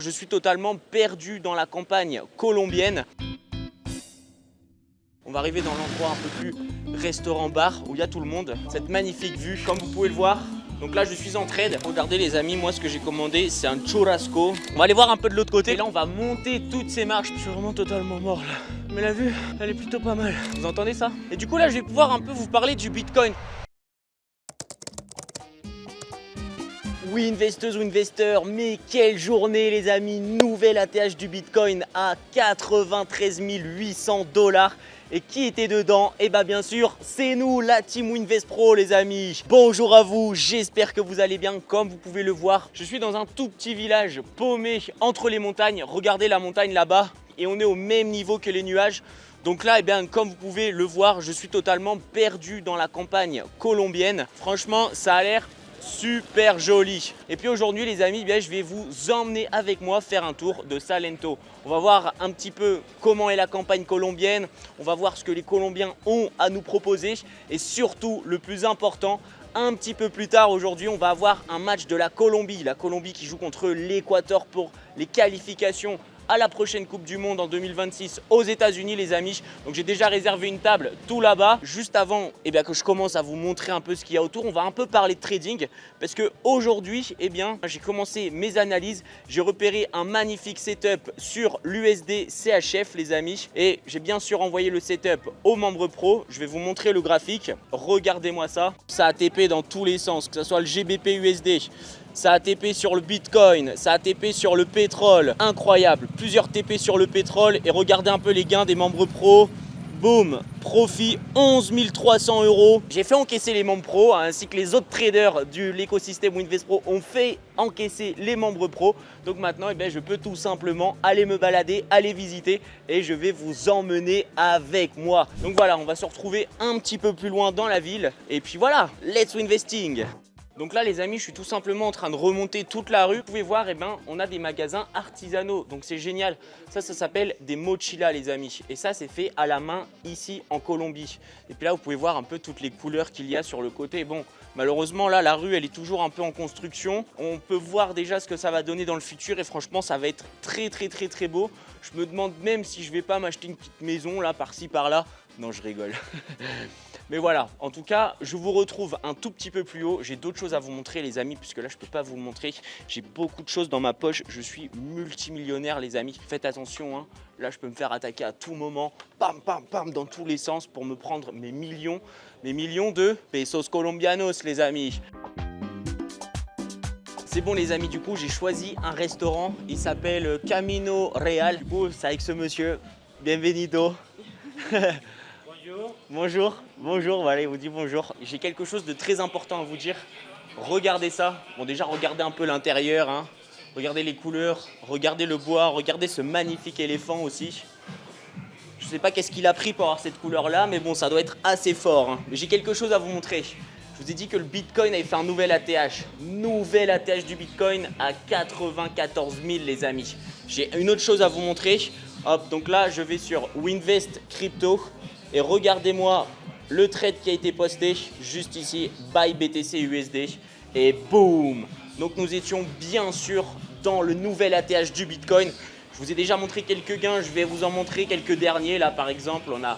Je suis totalement perdu dans la campagne colombienne. On va arriver dans l'endroit un peu plus restaurant-bar où il y a tout le monde. Cette magnifique vue, comme vous pouvez le voir. Donc là, je suis en trade. Regardez les amis, moi ce que j'ai commandé, c'est un churrasco. On va aller voir un peu de l'autre côté. Et là, on va monter toutes ces marches. Je suis vraiment totalement mort là. Mais la vue, elle est plutôt pas mal. Vous entendez ça? Et du coup là, je vais pouvoir un peu vous parler du Bitcoin. Oui, investeuse ou investeur, mais quelle journée les amis! Nouvel ATH du Bitcoin à 93 800 $. Et qui était dedans? Eh bien bien sûr, c'est nous, la Team Winvest Pro les amis. Bonjour à vous, j'espère que vous allez bien. Comme vous pouvez le voir, je suis dans un tout petit village paumé entre les montagnes. Regardez la montagne là-bas et on est au même niveau que les nuages. Donc là, eh bien, comme vous pouvez le voir, je suis totalement perdu dans la campagne colombienne. Franchement, ça a l'air super joli. Et puis aujourd'hui les amis, bien, je vais vous emmener avec moi faire un tour de Salento. On va voir un petit peu comment est la campagne colombienne, on va voir ce que les Colombiens ont à nous proposer et surtout le plus important, un petit peu plus tard aujourd'hui, on va avoir un match de la Colombie qui joue contre l'Équateur pour les qualifications à la prochaine Coupe du Monde en 2026 aux États-Unis les amis. Donc j'ai déjà réservé une table tout là-bas. Juste avant que je commence à vous montrer un peu ce qu'il y a autour, on va un peu parler de trading parce que aujourd'hui, j'ai commencé mes analyses. J'ai repéré un magnifique setup sur l'USD CHF les amis et j'ai bien sûr envoyé le setup aux membres pro. Je vais vous montrer le graphique. Regardez-moi ça. Ça a TP dans tous les sens, que ce soit le GBP USD. Ça a TP sur le Bitcoin, ça a TP sur le pétrole, incroyable, plusieurs TP sur le pétrole et regardez un peu les gains des membres pro. Boum, profit 11 300 €. J'ai fait encaisser les membres pro ainsi que les autres traders de l'écosystème Winvest Pro ont fait encaisser les membres pro. Donc maintenant, je peux tout simplement aller me balader, aller visiter et je vais vous emmener avec moi. Donc voilà, on va se retrouver un petit peu plus loin dans la ville et puis voilà, let's investing. Donc là les amis, je suis tout simplement en train de remonter toute la rue. Vous pouvez voir, on a des magasins artisanaux. Donc c'est génial. Ça s'appelle des mochilas les amis. Et ça c'est fait à la main ici en Colombie. Et puis là vous pouvez voir un peu toutes les couleurs qu'il y a sur le côté. Bon, malheureusement là la rue elle est toujours un peu en construction. On peut voir déjà ce que ça va donner dans le futur et franchement ça va être très beau. Je me demande même si je vais pas m'acheter une petite maison là par-ci par-là. Non, je rigole. Mais voilà, en tout cas, je vous retrouve un tout petit peu plus haut. J'ai d'autres choses à vous montrer les amis, puisque là, je ne peux pas vous le montrer. J'ai beaucoup de choses dans ma poche. Je suis multimillionnaire les amis. Faites attention, hein. Là, je peux me faire attaquer à tout moment. Pam, pam, pam, dans tous les sens pour me prendre mes millions de pesos colombianos les amis. C'est bon les amis, du coup, j'ai choisi un restaurant. Il s'appelle Camino Real. Du coup, c'est avec ce monsieur. Bienvenido. Bonjour, voilà, il vous dit bonjour. J'ai quelque chose de très important à vous dire. Regardez ça. Bon, déjà, regardez un peu l'intérieur. Hein. Regardez les couleurs, regardez le bois, regardez ce magnifique éléphant aussi. Je ne sais pas qu'est-ce qu'il a pris pour avoir cette couleur-là, mais bon, ça doit être assez fort. Hein. Mais j'ai quelque chose à vous montrer. Je vous ai dit que le Bitcoin avait fait un nouvel ATH. Nouvel ATH du Bitcoin à 94 000 les amis. J'ai une autre chose à vous montrer. Hop, donc là, je vais sur Winvest Crypto. Et regardez-moi le trade qui a été posté juste ici, buy BTC USD et boum. Donc nous étions bien sûr dans le nouvel ATH du Bitcoin. Je vous ai déjà montré quelques gains, je vais vous en montrer quelques derniers. Là par exemple, on a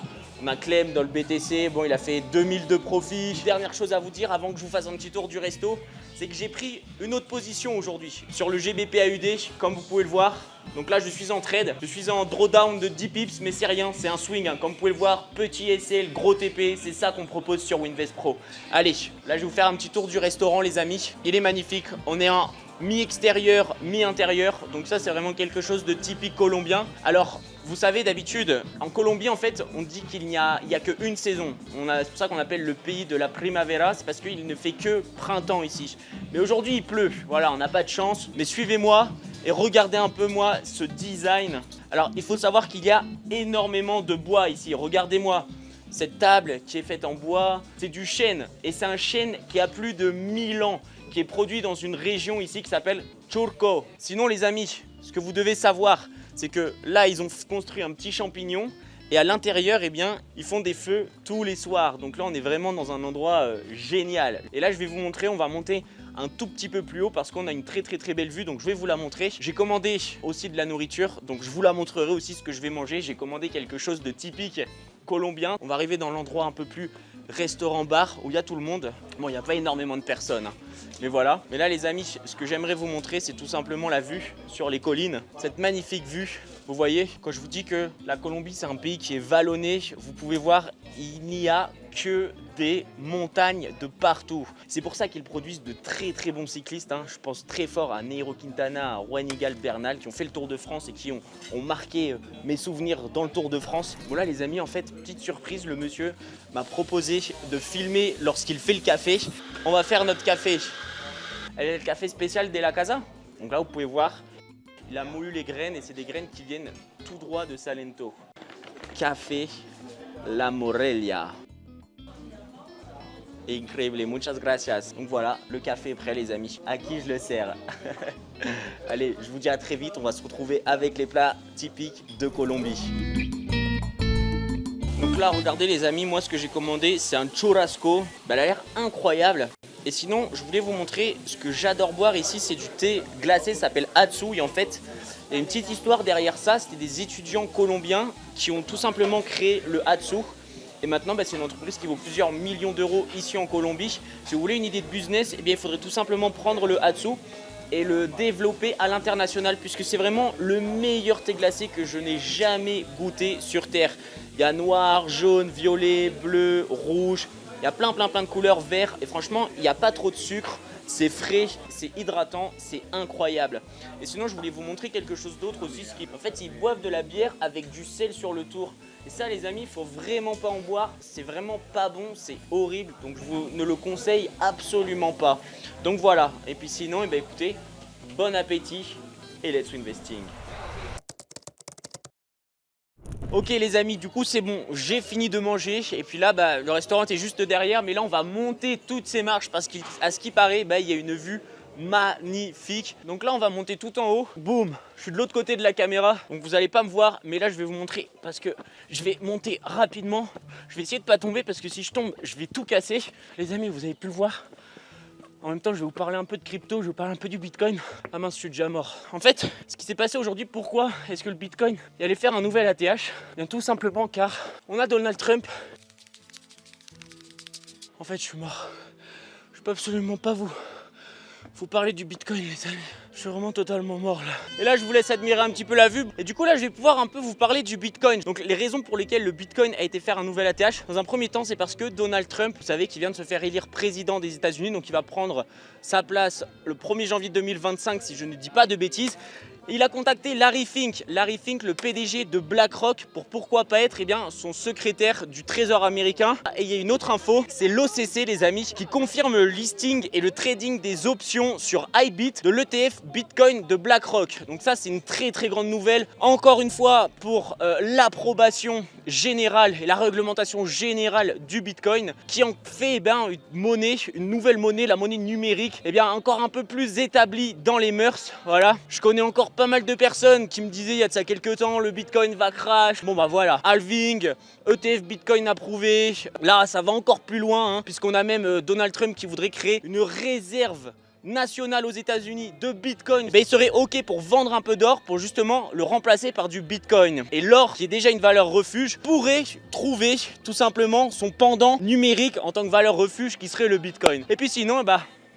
Clem dans le BTC, bon il a fait 2000 de profit. Dernière chose à vous dire avant que je vous fasse un petit tour du resto, c'est que j'ai pris une autre position aujourd'hui sur le GBP AUD, comme vous pouvez le voir. Donc là, je suis en trade, je suis en drawdown de 10 pips, mais c'est rien, c'est un swing. Hein. Comme vous pouvez le voir, petit SL, gros TP, c'est ça qu'on propose sur Winvest Pro. Allez, là, je vais vous faire un petit tour du restaurant, les amis. Il est magnifique, on est en mi-extérieur, mi-intérieur. Donc ça, c'est vraiment quelque chose de typique colombien. Alors, vous savez, d'habitude, en Colombie, en fait, on dit qu'il n'y a qu'une saison. C'est pour ça qu'on appelle le pays de la primavera, c'est parce qu'il ne fait que printemps ici. Mais aujourd'hui, il pleut. Voilà, on n'a pas de chance. Mais suivez-moi et regardez un peu, moi, ce design. Alors, il faut savoir qu'il y a énormément de bois ici. Regardez-moi. Cette table qui est faite en bois, c'est du chêne. Et c'est un chêne qui a plus de 1000 ans, qui est produit dans une région ici qui s'appelle Churco. Sinon, les amis, ce que vous devez savoir, c'est que là, ils ont construit un petit champignon et à l'intérieur, ils font des feux tous les soirs. Donc là, on est vraiment dans un endroit génial. Et là, je vais vous montrer, on va monter un tout petit peu plus haut parce qu'on a une très belle vue, donc je vais vous la montrer. J'ai commandé aussi de la nourriture, donc je vous la montrerai aussi ce que je vais manger. J'ai commandé quelque chose de typique colombien. On va arriver dans l'endroit un peu plus restaurant-bar où il y a tout le monde. Bon, il n'y a pas énormément de personnes, hein, mais voilà. Mais là les amis, ce que j'aimerais vous montrer, c'est tout simplement la vue sur les collines. Cette magnifique vue. Vous voyez, quand je vous dis que la Colombie c'est un pays qui est vallonné, vous pouvez voir, il n'y a que des montagnes de partout. C'est pour ça qu'ils produisent de très bons cyclistes, hein. Je pense très fort à Nairo Quintana, à Juan Miguel Bernal qui ont fait le Tour de France et qui ont marqué mes souvenirs dans le Tour de France. Bon là les amis, en fait, petite surprise, le monsieur m'a proposé de filmer lorsqu'il fait le café. On va faire notre café. Le café spécial de la casa. Donc là vous pouvez voir, il a moulu les graines et c'est des graines qui viennent tout droit de Salento. Café La Morelia. Incroyable, muchas gracias. Donc voilà, le café est prêt les amis. À qui je le sers? Allez, je vous dis à très vite. On va se retrouver avec les plats typiques de Colombie. Donc là, regardez les amis, moi ce que j'ai commandé, c'est un churrasco. Elle a l'air incroyable. Et sinon, je voulais vous montrer ce que j'adore boire ici, c'est du thé glacé, ça s'appelle Atsu. Et en fait, il y a une petite histoire derrière ça. C'était des étudiants colombiens qui ont tout simplement créé le Atsu. Et maintenant, c'est une entreprise qui vaut plusieurs millions d'euros ici en Colombie. Si vous voulez une idée de business, eh bien, il faudrait tout simplement prendre le Atsu et le développer à l'international, puisque c'est vraiment le meilleur thé glacé que je n'ai jamais goûté sur Terre. Il y a noir, jaune, violet, bleu, rouge. Il y a plein de couleurs, vert, et franchement, il n'y a pas trop de sucre, c'est frais, c'est hydratant, c'est incroyable. Et sinon, je voulais vous montrer quelque chose d'autre aussi. En fait, ils boivent de la bière avec du sel sur le tour. Et ça, les amis, il faut vraiment pas en boire, c'est vraiment pas bon, c'est horrible, donc je vous ne le conseille absolument pas. Donc voilà, et puis sinon, écoutez, bon appétit et let's investing. Ok les amis, du coup c'est bon, j'ai fini de manger et puis là le restaurant est juste derrière, mais là on va monter toutes ces marches parce qu'à ce qui paraît, il y a une vue magnifique. Donc là on va monter tout en haut, boum, je suis de l'autre côté de la caméra, donc vous n'allez pas me voir, mais là je vais vous montrer parce que je vais monter rapidement. Je vais essayer de pas tomber parce que si je tombe, je vais tout casser. Les amis, vous avez pu le voir. En même temps, je vais vous parler un peu de crypto, je vais vous parler un peu du Bitcoin. Ah mince, je suis déjà mort. En fait, ce qui s'est passé aujourd'hui, pourquoi est-ce que le Bitcoin allait faire un nouvel ATH? Bien tout simplement car on a Donald Trump. En fait, je suis mort. Je peux absolument pas vous parler du Bitcoin, les amis. Je suis vraiment totalement mort là. Et là, je vous laisse admirer un petit peu la vue. Et du coup, là, je vais pouvoir un peu vous parler du Bitcoin. Donc, les raisons pour lesquelles le Bitcoin a été faire un nouvel ATH. Dans un premier temps, c'est parce que Donald Trump, vous savez, qui vient de se faire élire président des États-Unis. Donc, il va prendre sa place le 1er janvier 2025, si je ne dis pas de bêtises. Il a contacté Larry Fink, le PDG de BlackRock, pour pourquoi pas être son secrétaire du Trésor américain. Et il y a une autre info, c'est l'OCC les amis, qui confirme le listing et le trading des options sur iBit de l'ETF Bitcoin de BlackRock. Donc ça c'est une très grande nouvelle, encore une fois pour l'approbation générale et la réglementation générale du Bitcoin, qui en fait une monnaie, une nouvelle monnaie, la monnaie numérique, encore un peu plus établie dans les mœurs. Voilà, je connais encore pas mal de personnes qui me disaient il y a de ça quelques temps, le Bitcoin va crash. Bon voilà, halving, ETF Bitcoin approuvé. Là ça va encore plus loin, hein, puisqu'on a même Donald Trump qui voudrait créer une réserve nationale aux États-Unis de Bitcoin. Il serait ok pour vendre un peu d'or pour justement le remplacer par du Bitcoin. Et l'or, qui est déjà une valeur refuge, pourrait trouver tout simplement son pendant numérique en tant que valeur refuge qui serait le Bitcoin. Et puis sinon,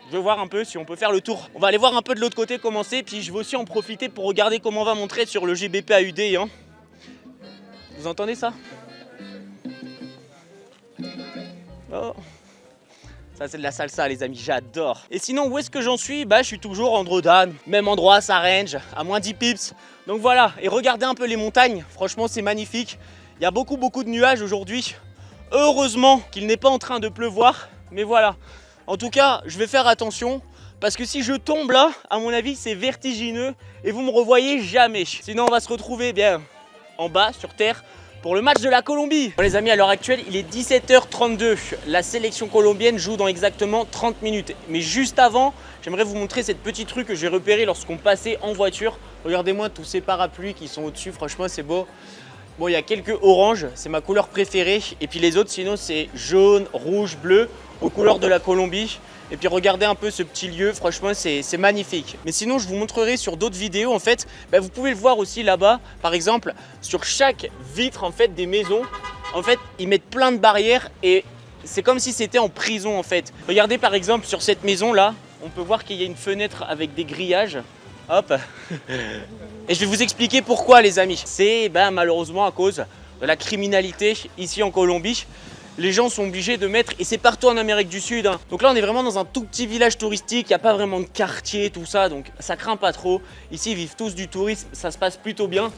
je vais voir un peu si on peut faire le tour. On va aller voir un peu de l'autre côté comment c'est, puis je vais aussi en profiter pour regarder comment va mon trade sur le GBP/AUD. Hein. Vous entendez ça? Oh. Ça c'est de la salsa les amis, j'adore. Et sinon où est-ce que j'en suis? Je suis toujours en drawdown, même endroit, ça range, à moins 10 pips. Donc voilà, et regardez un peu les montagnes, franchement c'est magnifique. Il y a beaucoup de nuages aujourd'hui. Heureusement qu'il n'est pas en train de pleuvoir, mais voilà. En tout cas, je vais faire attention, parce que si je tombe là, à mon avis c'est vertigineux et vous me revoyez jamais. Sinon on va se retrouver en bas, sur terre, pour le match de la Colombie. Bon, les amis, à l'heure actuelle, il est 17h32. La sélection colombienne joue dans exactement 30 minutes. Mais juste avant, j'aimerais vous montrer cette petite rue que j'ai repérée lorsqu'on passait en voiture. Regardez-moi tous ces parapluies qui sont au-dessus, franchement c'est beau. Bon, il y a quelques oranges, c'est ma couleur préférée. Et puis les autres, sinon, c'est jaune, rouge, bleu, aux couleurs de la Colombie. Et puis regardez un peu ce petit lieu, franchement c'est magnifique. Mais sinon je vous montrerai sur d'autres vidéos en fait, vous pouvez le voir aussi là-bas. Par exemple, sur chaque vitre en fait des maisons, en fait ils mettent plein de barrières et c'est comme si c'était en prison en fait. Regardez par exemple sur cette maison là, on peut voir qu'il y a une fenêtre avec des grillages. Hop. Et je vais vous expliquer pourquoi les amis. C'est malheureusement à cause de la criminalité ici en Colombie. Les gens sont obligés de mettre, et c'est partout en Amérique du Sud. Donc là on est vraiment dans un tout petit village touristique, il n'y a pas vraiment de quartier, tout ça, donc ça craint pas trop. Ici ils vivent tous du tourisme, ça se passe plutôt bien.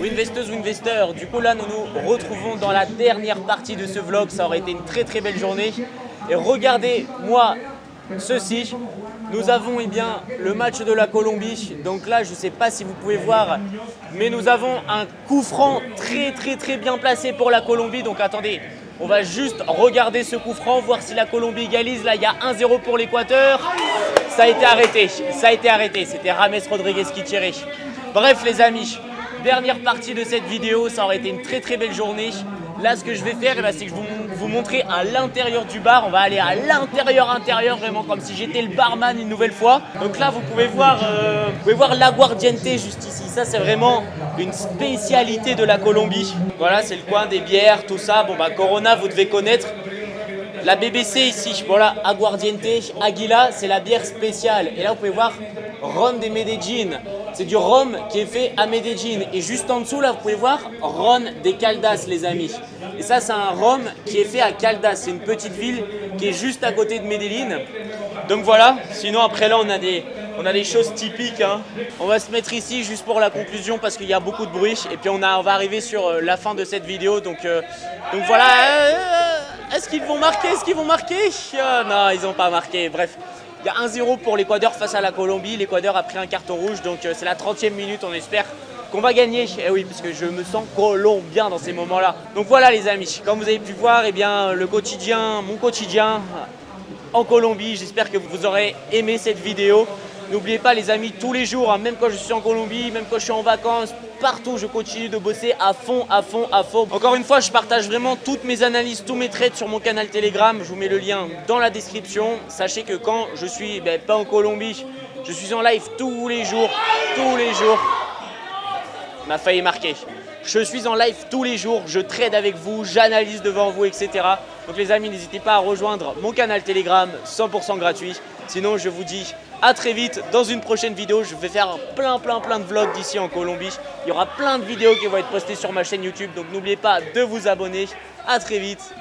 Winvesteuse, Winvesteur, du coup là nous nous retrouvons dans la dernière partie de ce vlog, ça aurait été une très très belle journée. Et regardez moi ceci, nous avons le match de la Colombie, donc là je ne sais pas si vous pouvez voir, mais nous avons un coup franc très très très bien placé pour la Colombie, donc attendez, on va juste regarder ce coup franc, voir si la Colombie égalise. Là il y a 1-0 pour l'Équateur, ça a été arrêté, c'était James Rodriguez qui tirait. Bref les amis, dernière partie de cette vidéo, ça aurait été une très très belle journée. Là, ce que je vais faire, c'est que je vais vous montrer à l'intérieur du bar. On va aller à l'intérieur, vraiment comme si j'étais le barman une nouvelle fois. Donc là, vous pouvez voir l'aguardiente juste ici. Ça, c'est vraiment une spécialité de la Colombie. Voilà, c'est le coin des bières, tout ça. Bon, Corona, vous devez connaître. La BBC ici, voilà, Aguardiente, Aguila, c'est la bière spéciale. Et là, vous pouvez voir Ron de Medellín. C'est du rhum qui est fait à Medellín. Et juste en dessous, là, vous pouvez voir Ron de Caldas, les amis. Et ça, c'est un rhum qui est fait à Caldas. C'est une petite ville qui est juste à côté de Medellín. Donc voilà, sinon après là, on a des choses typiques. On va se mettre ici juste pour la conclusion parce qu'il y a beaucoup de bruit. Et puis on va arriver sur la fin de cette vidéo. Donc voilà. Est-ce qu'ils vont marquer? Non, ils n'ont pas marqué. Bref, il y a 1-0 pour l'Équateur face à la Colombie. L'Équateur a pris un carton rouge, donc c'est la 30e minute. On espère qu'on va gagner. Eh oui, parce que je me sens colombien dans ces moments-là. Donc voilà les amis, comme vous avez pu voir, mon quotidien en Colombie. J'espère que vous aurez aimé cette vidéo. N'oubliez pas les amis, tous les jours, même quand je suis en Colombie, même quand je suis en vacances, partout je continue de bosser à fond. Encore une fois, je partage vraiment toutes mes analyses, tous mes trades sur mon canal Telegram. Je vous mets le lien dans la description. Sachez que quand je suis pas en Colombie, je suis en live tous les jours. On a failli marquer. Je suis en live tous les jours, je trade avec vous, j'analyse devant vous, etc. Donc les amis, n'hésitez pas à rejoindre mon canal Telegram, 100% gratuit. Sinon, je vous dis à très vite dans une prochaine vidéo. Je vais faire plein de vlogs d'ici en Colombie. Il y aura plein de vidéos qui vont être postées sur ma chaîne YouTube. Donc n'oubliez pas de vous abonner. À très vite.